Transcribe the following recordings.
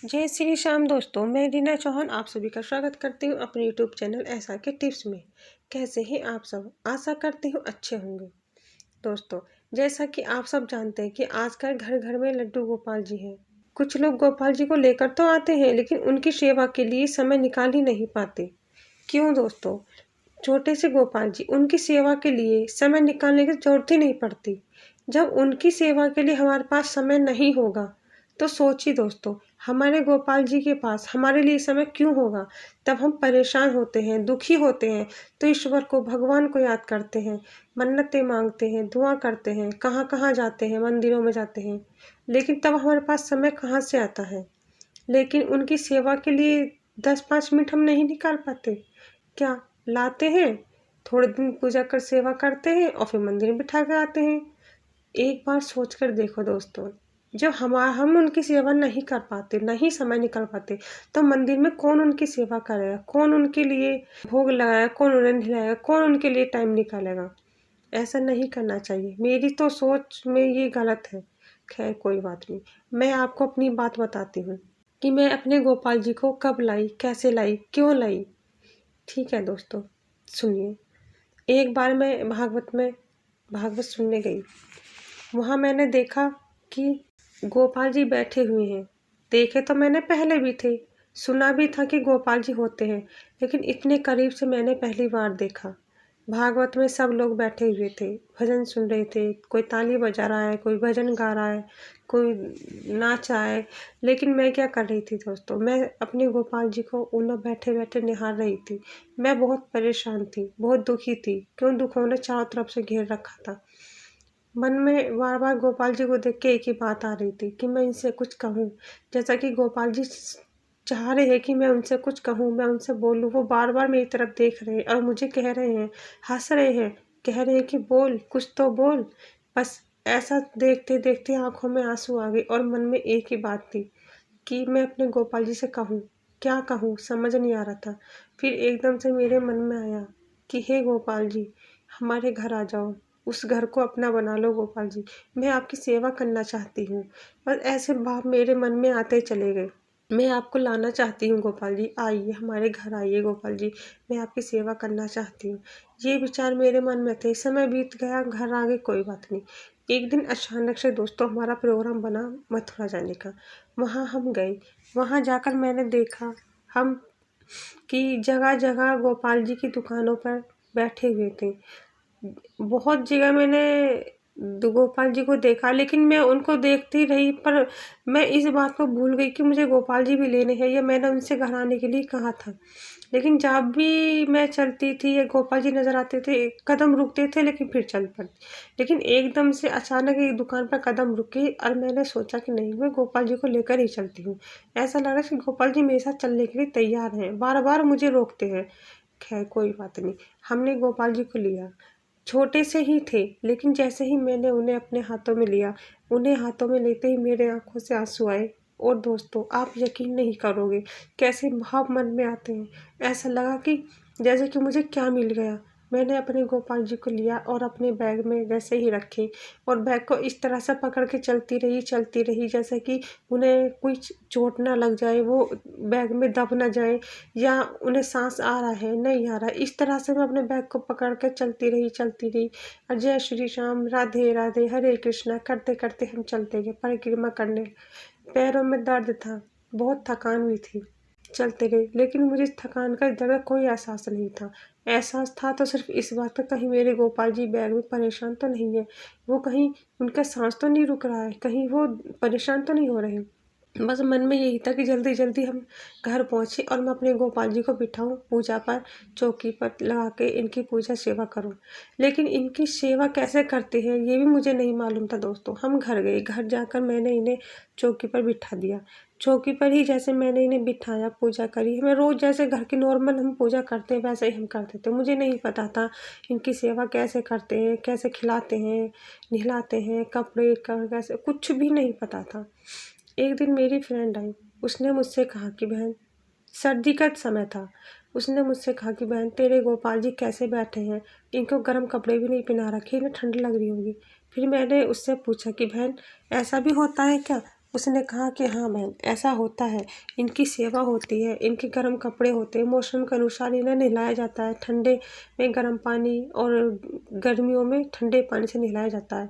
जय श्री श्याम दोस्तों, मैं रीना चौहान आप सभी का स्वागत करती हूँ अपने यूट्यूब चैनल एसआर के टिप्स में। कैसे हैं आप सब? आशा करती हूँ अच्छे होंगे। दोस्तों, जैसा कि आप सब जानते हैं कि आजकल घर घर में लड्डू गोपाल जी हैं। कुछ लोग गोपाल जी को लेकर तो आते हैं, लेकिन उनकी सेवा के लिए समय निकाल ही नहीं पाते। क्यों दोस्तों? छोटे से गोपाल जी, उनकी सेवा के लिए समय निकालने की जरूरत ही नहीं पड़ती। जब उनकी सेवा के लिए हमारे पास समय नहीं होगा, तो सोचिए दोस्तों, हमारे गोपाल जी के पास हमारे लिए समय क्यों होगा? तब हम परेशान होते हैं, दुखी होते हैं, तो ईश्वर को, भगवान को याद करते हैं, मन्नतें मांगते हैं, दुआ करते हैं, कहाँ-कहाँ जाते हैं, मंदिरों में जाते हैं। लेकिन तब हमारे पास समय कहाँ से आता है? लेकिन उनकी सेवा के लिए 10-5 मिनट हम नहीं निकाल पाते। क्या लाते हैं, थोड़े दिन पूजा कर सेवा करते हैं और फिर मंदिर में बिठा के आते हैं। एक बार सोच कर देखो दोस्तों, जब हम उनकी सेवा नहीं कर पाते, नहीं समय निकाल पाते, तो मंदिर में कौन उनकी सेवा करेगा? कौन उनके लिए भोग लगाएगा? कौन उन्हें नहलाएगा? कौन उनके लिए टाइम निकालेगा? ऐसा नहीं करना चाहिए। मेरी तो सोच में ये गलत है। खैर कोई बात नहीं। मैं आपको अपनी बात बताती हूँ कि मैं अपने गोपाल जी को कब लाई, कैसे लाई, क्यों लाई। ठीक है दोस्तों, सुनिए। एक बार मैं भागवत सुनने गई। वहाँ मैंने देखा कि गोपाल जी बैठे हुए हैं। देखे तो मैंने पहले भी थे, सुना भी था कि गोपाल जी होते हैं, लेकिन इतने करीब से मैंने पहली बार देखा। भागवत में सब लोग बैठे हुए थे, भजन सुन रहे थे, कोई ताली बजा रहा है, कोई भजन गा रहा है, कोई नाच रहा है। लेकिन मैं क्या कर रही थी दोस्तों? मैं अपने गोपाल जी को उन्हें बैठे-बैठे निहार रही थी। मैं बहुत परेशान थी, बहुत दुखी थी। क्यों? दुखों ने चारों तरफ से घेर रखा था। मन में बार-बार गोपाल जी को देख के एक ही बात आ रही थी कि मैं इनसे कुछ कहूँ। जैसा कि गोपाल जी चाह रहे हैं कि मैं उनसे कुछ कहूँ, मैं उनसे बोलूँ। वो बार-बार मेरी तरफ देख रहे हैं और मुझे कह रहे हैं, हँस रहे हैं, कह रहे हैं कि बोल, कुछ तो बोल। बस ऐसा देखते-देखते आँखों में आँसू आ गए और मन में एक ही बात थी कि मैं अपने गोपाल जी से कहूँ, क्या कहूँ समझ नहीं आ रहा था। फिर एकदम से मेरे मन में आया कि हे गोपाल जी, हमारे घर आ जाओ, उस घर को अपना बना लो गोपाल जी, मैं आपकी सेवा करना चाहती हूँ। बस ऐसे भाव मेरे मन में आते चले गए। मैं आपको लाना चाहती हूँ गोपाल जी, आइए हमारे घर आइए गोपाल जी, मैं आपकी सेवा करना चाहती हूँ। ये विचार मेरे मन में थे। समय बीत गया, घर आ गए, कोई बात नहीं। एक दिन अचानक से दोस्तों हमारा प्रोग्राम बना मथुरा जाने का। वहाँ हम गए। वहाँ जाकर मैंने देखा हम कि जगह-जगह गोपाल जी की दुकानों पर बैठे हुए थे। बहुत जगह मैंने गोपाल जी को देखा, लेकिन मैं उनको देखती रही, पर मैं इस बात को भूल गई कि मुझे गोपाल जी भी लेने हैं, या मैंने उनसे घर आने के लिए कहा था। लेकिन जब भी मैं चलती थी या गोपाल जी नज़र आते थे, कदम रुकते थे लेकिन फिर चल पड़ती। लेकिन एकदम से अचानक एक दुकान पर कदम रुके और मैंने सोचा कि नहीं, मैं गोपाल जी को लेकर ही चलती हूँ। ऐसा लगा कि गोपाल जी मेरे साथ चलने के लिए तैयार हैं, बार-बार मुझे रोकते हैं। खैर कोई बात नहीं, हमने गोपाल जी को लिया। छोटे से ही थे, लेकिन जैसे ही मैंने उन्हें अपने हाथों में लिया, उन्हें हाथों में लेते ही मेरे आँखों से आँसू आए। और दोस्तों, आप यकीन नहीं करोगे, कैसे भाव मन में आते हैं। ऐसा लगा कि जैसे कि मुझे क्या मिल गया। मैंने अपने गोपाल जी को लिया और अपने बैग में वैसे ही रखे और बैग को इस तरह से पकड़ के चलती रही जैसे कि उन्हें कुछ चोट ना लग जाए, वो बैग में दब ना जाए, या उन्हें साँस आ रहा है, नहीं आ रहा है। इस तरह से मैं अपने बैग को पकड़ के चलती रही और जय श्री राम, राधे राधे, हरे कृष्णा करते-करते हम चलते गए परिक्रमा करने। पैरों में दर्द था, बहुत थकान हुई थी। चलते गए, लेकिन मुझे इस थकान का इधर का कोई एहसास नहीं था। एहसास था तो सिर्फ़ इस बात का, कहीं मेरे गोपाल जी बैग में परेशान तो नहीं है, वो कहीं उनका साँस तो नहीं रुक रहा है, कहीं वो परेशान तो नहीं हो रहे हैं। बस मन में यही था कि जल्दी-जल्दी हम घर पहुँचे और मैं अपने गोपाल जी को बिठाऊँ पूजा पर, चौकी पर लगा के इनकी पूजा सेवा करूँ। लेकिन इनकी सेवा कैसे करते हैं ये भी मुझे नहीं मालूम था दोस्तों। हम घर गए, घर जाकर मैंने इन्हें चौकी पर बिठा दिया। चौकी पर ही जैसे मैंने इन्हें बिठाया, पूजा करी। मैं रोज़ जैसे घर की नॉर्मल हम पूजा करते हैं वैसे ही हम करते थे। मुझे नहीं पता था इनकी सेवा कैसे करते हैं, कैसे खिलाते हैं, नहलाते हैं, कपड़े का कैसे, कुछ भी नहीं पता था। एक दिन मेरी फ्रेंड आई, उसने मुझसे कहा कि बहन, सर्दी का समय था, उसने मुझसे कहा कि बहन तेरे गोपाल जी कैसे बैठे हैं, इनको गर्म कपड़े भी नहीं पहना रखे, इन्हें ठंड लग रही होगी। फिर मैंने उससे पूछा कि बहन ऐसा भी होता है क्या? उसने कहा कि हाँ बहन, ऐसा होता है, इनकी सेवा होती है, इनके गर्म कपड़े होते हैं, मौसम के अनुसार इन्हें नहलाया जाता है, ठंडे में गर्म पानी और गर्मियों में ठंडे पानी से नहलाया जाता है।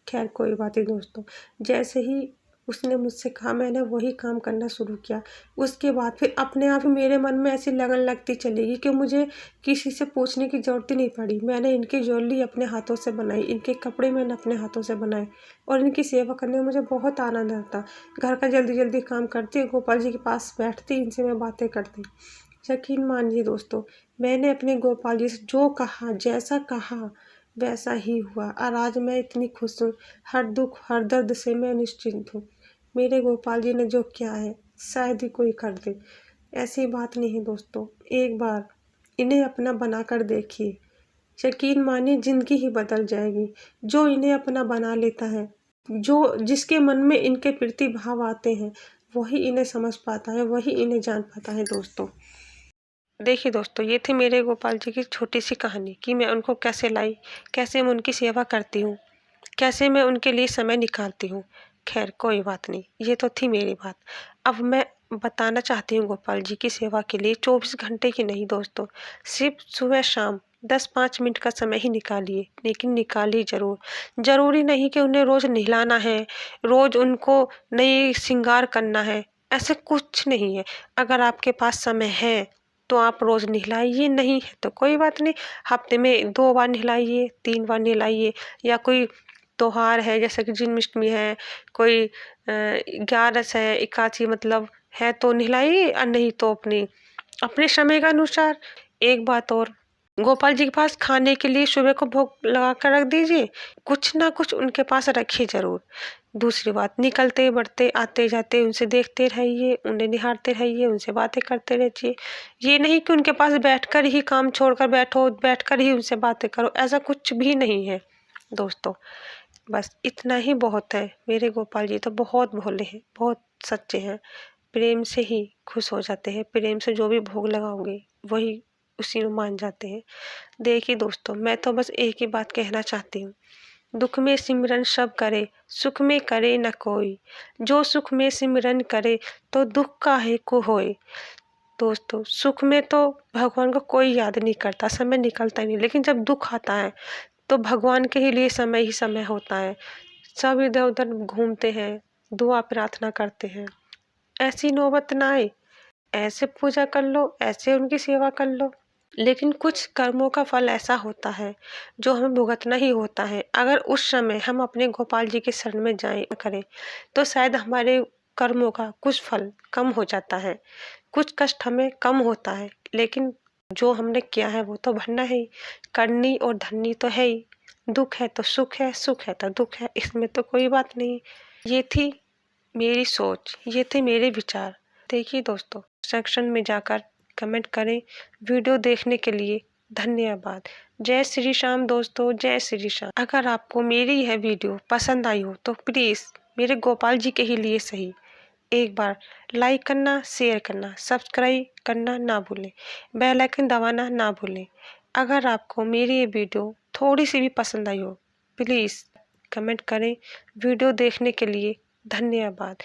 खैर कोई बात नहीं दोस्तों, जैसे ही उसने मुझसे कहा मैंने वही काम करना शुरू किया। उसके बाद फिर अपने आप ही मेरे मन में ऐसी लगन लगती चली गई कि मुझे किसी से पूछने की ज़रूरत ही नहीं पड़ी। मैंने इनकी ज्वेलरी अपने हाथों से बनाई, इनके कपड़े मैंने अपने हाथों से बनाए और इनकी सेवा करने में मुझे बहुत आनंद आता। घर का जल्दी जल्दी काम करती, गोपाल जी के पास बैठती, इनसे मैं बातें करती। यकीन मानिए दोस्तों, मैंने अपने गोपाल जी से जो कहा, जैसा कहा वैसा ही हुआ और आज मैं इतनी खुश हूँ। हर दुख हर दर्द से मैं निश्चिंत हूँ। मेरे गोपाल जी ने जो किया है शायद ही कोई कर दे। ऐसी बात नहीं है दोस्तों, एक बार इन्हें अपना बना कर देखिए, यकीन मानिए ज़िंदगी ही बदल जाएगी। जो इन्हें अपना बना लेता है, जो जिसके मन में इनके प्रति भाव आते हैं, वही इन्हें समझ पाता है, वही इन्हें जान पाता है दोस्तों। देखिए दोस्तों, ये थी मेरे गोपाल जी की छोटी सी कहानी कि मैं उनको कैसे लाई, कैसे मैं उनकी सेवा करती हूँ, कैसे मैं उनके लिए समय निकालती हूँ। खैर कोई बात नहीं, ये तो थी मेरी बात। अब मैं बताना चाहती हूँ गोपाल जी की सेवा के लिए 24 घंटे की नहीं दोस्तों, सिर्फ सुबह शाम 10-5 मिनट का समय ही निकालिए, लेकिन निकालिए ज़रूर। ज़रूरी नहीं कि उन्हें रोज़ नहलाना है, रोज़ उनको नई श्रृंगार करना है, ऐसे कुछ नहीं है। अगर आपके पास समय है तो आप रोज़ नहलाइए, नहीं है तो कोई बात नहीं, हफ्ते में 2 बार नहलाइए, 3 बार नहलाइए। या कोई त्योहार है जैसे कि जन्माष्टमी है, कोई ग्यारस है, एकादशी मतलब है तो नहलाइए और नहीं तो अपने अपने समय के अनुसार। एक बात और, गोपाल जी के पास खाने के लिए सुबह को भोग लगा कर रख दीजिए, कुछ ना कुछ उनके पास रखिए ज़रूर। दूसरी बात, निकलते बढ़ते आते जाते उनसे देखते रहिए, उन्हें निहारते रहिए, उनसे बातें करते रहिए। ये नहीं कि उनके पास बैठकर ही काम छोड़कर बैठो, बैठकर ही उनसे बातें करो, ऐसा कुछ भी नहीं है दोस्तों। बस इतना ही बहुत है। मेरे गोपाल जी तो बहुत भोले हैं, बहुत सच्चे हैं, प्रेम से ही खुश हो जाते हैं, प्रेम से जो भी भोग लगाओगे वही उसी में मान जाते हैं। देखिए दोस्तों, मैं तो बस एक ही बात कहना चाहती हूँ, दुख में सिमरन सब करे, सुख में करे न कोई। जो सुख में सिमरन करे, तो दुख काहे को होए। दोस्तों, सुख में तो भगवान को कोई याद नहीं करता, समय निकलता ही नहीं, लेकिन जब दुख आता है तो भगवान के ही लिए समय ही समय होता है। सब इधर उधर घूमते हैं, दुआ प्रार्थना करते हैं। ऐसी नौबत ना आए, ऐसे पूजा कर लो, ऐसे उनकी सेवा कर लो। लेकिन कुछ कर्मों का फल ऐसा होता है जो हमें भुगतना ही होता है। अगर उस समय हम अपने गोपाल जी के शरण में जाएं करें तो शायद हमारे कर्मों का कुछ फल कम हो जाता है, कुछ कष्ट हमें कम होता है, लेकिन जो हमने किया है वो तो भरना है ही। करनी और धरनी तो है ही। दुख है तो सुख है, सुख है तो दुख है, इसमें तो कोई बात नहीं। ये थी मेरी सोच, ये थे मेरे विचार। देखिए दोस्तों, सेक्शन में जाकर कमेंट करें। वीडियो देखने के लिए धन्यवाद। जय श्री श्याम दोस्तों, जय श्री श्याम। अगर आपको मेरी यह वीडियो पसंद आई हो तो प्लीज़ मेरे गोपाल जी के ही लिए सही एक बार लाइक करना, शेयर करना, सब्सक्राइब करना ना भूलें, बेल आइकन दबाना ना भूलें। अगर आपको मेरी ये वीडियो थोड़ी सी भी पसंद आई हो प्लीज़ कमेंट करें। वीडियो देखने के लिए धन्यवाद।